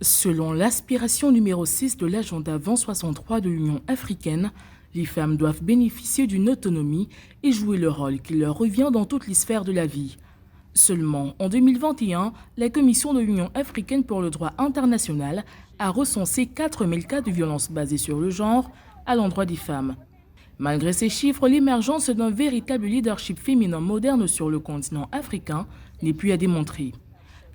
Selon l'aspiration numéro 6 de l'agenda 2063 de l'Union africaine, les femmes doivent bénéficier d'une autonomie et jouer le rôle qui leur revient dans toutes les sphères de la vie. Seulement, en 2021, la Commission de l'Union africaine pour le droit international a recensé 4000 cas de violences basées sur le genre à l'endroit des femmes. Malgré ces chiffres, l'émergence d'un véritable leadership féminin moderne sur le continent africain n'est plus à démontrer.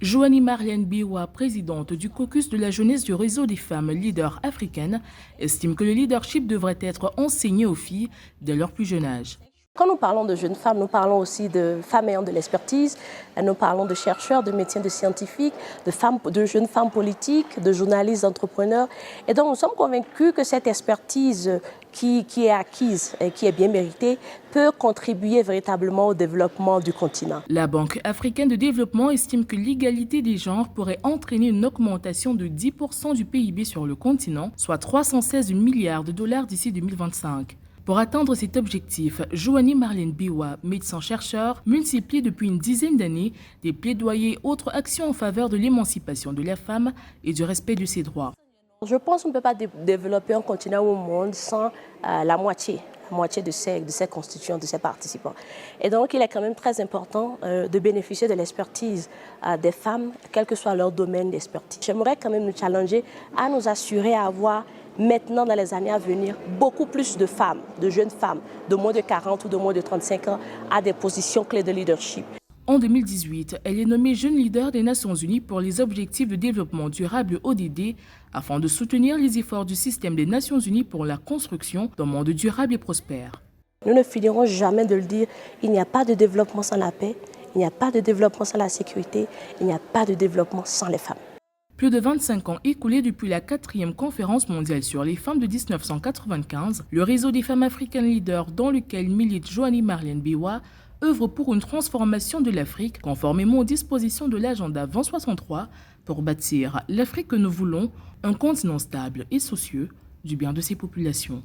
Joanie Marlène Biwa, présidente du caucus de la jeunesse du réseau des femmes leaders africaines, estime que le leadership devrait être enseigné aux filles dès leur plus jeune âge. Quand nous parlons de jeunes femmes, nous parlons aussi de femmes ayant de l'expertise, nous parlons de chercheurs, de médecins, de scientifiques, de jeunes femmes politiques, de journalistes, d'entrepreneurs. Et donc nous sommes convaincus que cette expertise qui est acquise et qui est bien méritée peut contribuer véritablement au développement du continent. La Banque africaine de développement estime que l'égalité des genres pourrait entraîner une augmentation de 10% du PIB sur le continent, soit 316 milliards de dollars d'ici 2025. Pour atteindre cet objectif, Joanie Marlène Biwa, médecin-chercheur, multiplie depuis une dizaine d'années des plaidoyers et autres actions en faveur de l'émancipation de la femme et du respect de ses droits. Je pense qu'on ne peut pas développer un continent au monde sans la moitié de ses constituants, de ses participants. Et donc, il est quand même très important de bénéficier de l'expertise des femmes, quel que soit leur domaine d'expertise. J'aimerais quand même nous challenger à nous assurer à avoir maintenant, dans les années à venir, beaucoup plus de femmes, de jeunes femmes, de moins de 40 ou de moins de 35 ans, à des positions clés de leadership. En 2018, elle est nommée jeune leader des Nations Unies pour les objectifs de développement durable ODD afin de soutenir les efforts du système des Nations Unies pour la construction d'un monde durable et prospère. Nous ne finirons jamais de le dire, il n'y a pas de développement sans la paix, il n'y a pas de développement sans la sécurité, il n'y a pas de développement sans les femmes. Plus de 25 ans écoulés depuis la 4e conférence mondiale sur les femmes de 1995, le réseau des femmes africaines leaders dans lequel milite Joanie Marlène Biwa œuvre pour une transformation de l'Afrique conformément aux dispositions de l'agenda 2063 pour bâtir l'Afrique que nous voulons, un continent stable et soucieux du bien de ses populations.